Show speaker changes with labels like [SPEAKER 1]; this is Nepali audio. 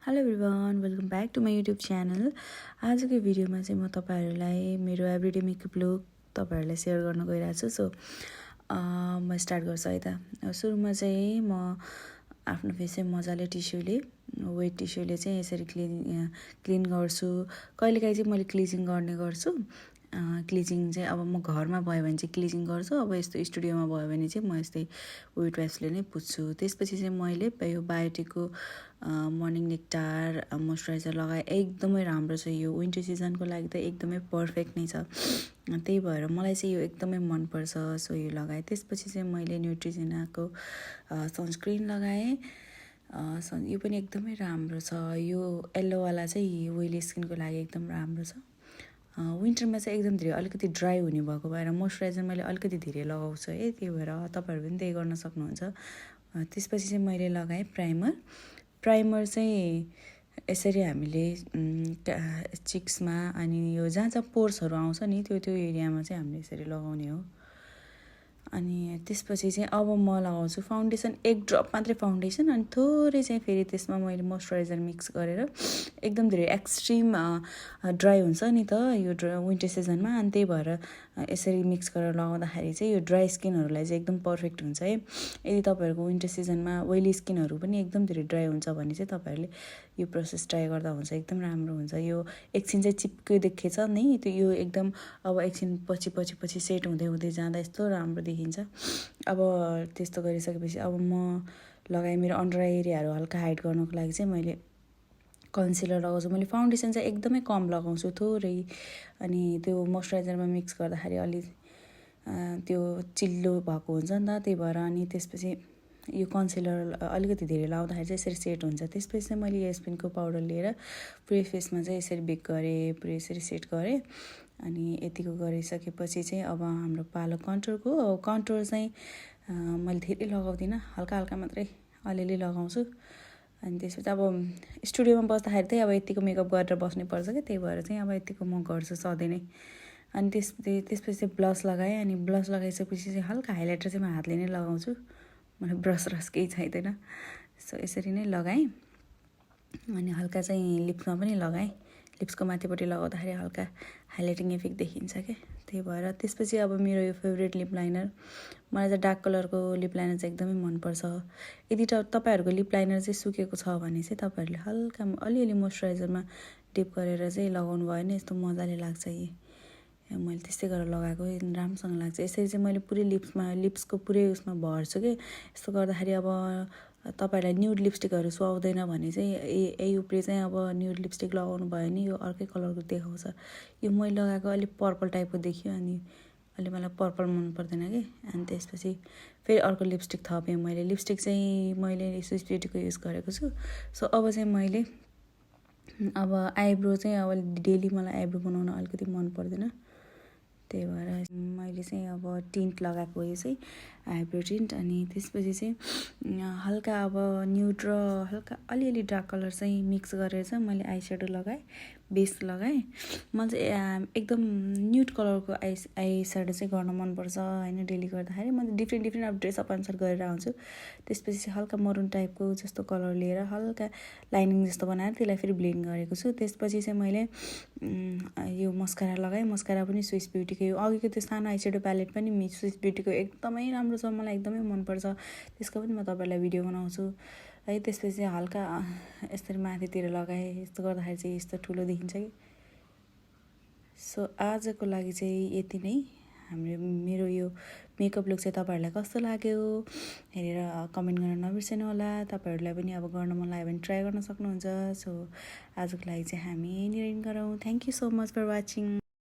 [SPEAKER 1] Hello everyone, welcome back to my YouTube channel. आजको भिडियोमा चाहिँ म तपाईँहरूलाई मेरो एभ्रिडे मेकअप लुक तपाईँहरूलाई सेयर गर्न गइरहेको छु। म स्टार्ट गर्छु है त। सुरुमा चाहिँ म आफ्नो फेस चाहिँ मजाले टिस्युले वेट टिस्युले चाहिँ यसरी क्लिन गर्छु। कहिलेकाहीँ चाहिँ मैले क्लिजिङ गर्ने गर्छु। क्लिजिङ चाहिँ अब म घरमा भयो भने चाहिँ क्लिजिङ गर्छु। अब यस्तो स्टुडियोमा भयो भने चाहिँ म यस्तै वेट वाइप्सले नै पुस्छु। त्यसपछि चाहिँ मैले यो बायोटिकको मर्निङ नेक्टार मोइस्चराइजर लगाएँ। एकदमै राम्रो छ यो विन्टर सिजनको लागि त एकदमै पर्फेक्ट नै छ। त्यही भएर मलाई चाहिँ यो एकदमै मनपर्छ। सो यो लगाएँ। त्यसपछि चाहिँ मैले न्युट्रिजेनाको सनस्क्रिन लगाएँ। यो पनि एकदमै राम्रो छ। यो येल्लोवाला चाहिँ ओइली स्किनको लागि एकदम राम्रो छ। विन्टरमा चाहिँ एकदम धेरै अलिकति ड्राई हुने भएको भएर मोइस्चराइजर मैले अलिकति धेरै लगाउँछु है। त्यही भएर तपाईँहरू पनि त्यही गर्न सक्नुहुन्छ। त्यसपछि चाहिँ मैले लगाएँ प्राइमर चाहिँ यसरी हामीले चिक्समा अनि यो जहाँ जहाँ पोर्सहरू आउँछ नि त्यो एरियामा चाहिँ हामीले यसरी लगाउने हो। अनि त्यसपछि चाहिँ अब म लगाउँछु फाउन्डेसन, एक ड्रप मात्रै फाउन्डेसन अनि थोरै चाहिँ फेरि त्यसमा मैले मोइस्चराइजर मिक्स गरेर। एकदम धेरै एक्सट्रिम ड्राई हुन्छ नि त यो विन्टर सिजनमा, अनि त्यही भएर यसरी मिक्स गरेर लगाउँदाखेरि चाहिँ यो ड्राई स्किनहरूलाई चाहिँ एकदम पर्फेक्ट हुन्छ है। यदि तपाईँहरूको विन्टर सिजनमा ओइली स्किनहरू पनि एकदम धेरै ड्राई हुन्छ भने चाहिँ तपाईँहरूले यो प्रोसेस ट्राई गर्दा हुन्छ, एकदम राम्रो हुन्छ। यो एकछिन चाहिँ चिप्कै देखेछ नि त्यो यो एकदम अब एकछिन पछि सेट हुँदै हुँदै जाँदा यस्तो राम्रो देखिन्छ। अब त्यस्तो गरिसकेपछि अब म लगाएँ। मेरो अन्डर आई एरियाहरू हल्का हाइड गर्नको लागि चाहिँ मैले कन्सिलर लगाउँछु। मैले फाउन्डेसन चाहिँ एकदमै कम लगाउँछु, थोरै। अनि त्यो मोइस्चराइजरमा मिक्स गर्दाखेरि अलि त्यो चिल्लो भएको हुन्छ नि त, त्यही भएर। अनि त्यसपछि यो कन्सिलर अलिकति धेरै लगाउँदाखेरि चाहिँ यसरी सेट हुन्छ। त्यसपछि चाहिँ मैले एसपिनको पाउडर लिएर पुरै फेसमा चाहिँ यसरी बेक गरेँ, पुरै यसरी सेट गरेँ। अनि यतिको गरिसकेपछि चाहिँ अब हाम्रो पालो कन्टुर चाहिँ मैले धेरै लगाउँदिनँ, हल्का हल्का मात्रै अलिअलि लगाउँछु। अनि त्यसपछि अब स्टुडियोमा बस्दाखेरि चाहिँ अब यतिको मेकअप गरेर बस्नुपर्छ क्या, त्यही भएर चाहिँ अब यतिको म गर्छु सधैँ नै। अनि त्यसपछि चाहिँ ब्लस लगाएँ। अनि ब्लस लगाइसकेपछि चाहिँ हल्का हाइलाइटर चाहिँ म हातले नै लगाउँछु, मलाई ब्रस केही चाहिँदैन। सो यसरी नै लगाएँ। अनि हल्का चाहिँ लिप्समा पनि लगाएँ। लिप्सको माथिपट्टि लगाउँदाखेरि हल्का हाइलाइटिङ इफेक्ट देखिन्छ क्या, त्यही भएर। त्यसपछि अब मेरो यो फेभरेट लिप लाइनर, मलाई चाहिँ डार्क कलरको लिप लाइनर चाहिँ एकदमै मनपर्छ। यदि तपाईँहरूको लिप लाइनर चाहिँ सुकेको छ भने चाहिँ तपाईँहरूले हल्का अलिअलि मोइस्चराइजरमा डिप गरेर चाहिँ लगाउनु भयो भने यस्तो मजाले लाग्छ। मैले त्यस्तै गरेर लगाएको राम्रोसँग लाग्छ। यसरी चाहिँ मैले पुरै लिप्सको पुरै उसमा भर्छु कि। यस्तो गर्दाखेरि अब तपाईँहरूलाई न्युड लिपस्टिकहरू सुहाउँदैन भने चाहिँ यही उपले चाहिँ अब न्युड लिपस्टिक लगाउनु भयो भने यो अर्कै कलरको देखाउँछ। यो मैले लगाएको अलिक पर्पल टाइपको देखियो, अनि अलि मलाई पर्पल मन पर्दैन कि। अनि त्यसपछि फेरि अर्को लिपस्टिक थपेँ मैले। लिपस्टिक चाहिँ मैले स्विस ब्युटीको युज गरेको छु। सो अब चाहिँ मैले अब आइब्रो चाहिँ अब डेली मलाई आइब्रो बनाउन अलिकति मन पर्दैन, त्यही भएर मैले चाहिँ अब टिन्ट लगाएको यो चाहिँ आइब्रो टिन्ट। अनि त्यसपछि चाहिँ हल्का अब न्युड र हल्का अलिअलि डार्क कलर चाहिँ मिक्स गरेर चाहिँ मैले आई स्याडो लगाएँ, बेस लगाएँ। मलाई चाहिँ एकदम न्युड कलरको आई स्याडो चाहिँ गर्न मनपर्छ होइन। डेली गर्दाखेरि मैले डिफ्रेन्ट अब ड्रेसअप अनुसार गरेर आउँछु। त्यसपछि चाहिँ हल्का मरुन टाइपको जस्तो कलर लिएर हल्का लाइनिङ जस्तो बनाएर त्यसलाई फेरि ब्लेन्ड गरेको छु। त्यसपछि चाहिँ मैले यो मस्कारा लगाएँ। मस्कारा पनि स्विस ब्युटीको, यो अघिको त्यो सानो आई स्याडो प्यालेट पनि स्विस ब्युटीको एकदमै राम्रो छ, मलाई एकदमै मनपर्छ। त्यसको पनि म तपाईँलाई भिडियो बनाउँछु है। त्यसपछि चाहिँ हल्का यसरी माथितिर लगाएँ। यस्तो गर्दाखेरि चाहिँ यस्तो ठुलो देखिन्छ कि। सो आजको लागि चाहिँ यति नै। मेरो यो मेकअप लुक चाहिँ तपाईँहरूलाई कस्तो लाग्यो हेरेर कमेन्ट गर्न नबिर्सनु होला। तपाईँहरूलाई पनि अब गर्न मन लाग्यो भने ट्राई गर्न सक्नुहुन्छ। सो आजको लागि चाहिँ हामी यहीँनिर गरौँ। Thank you so much for watching.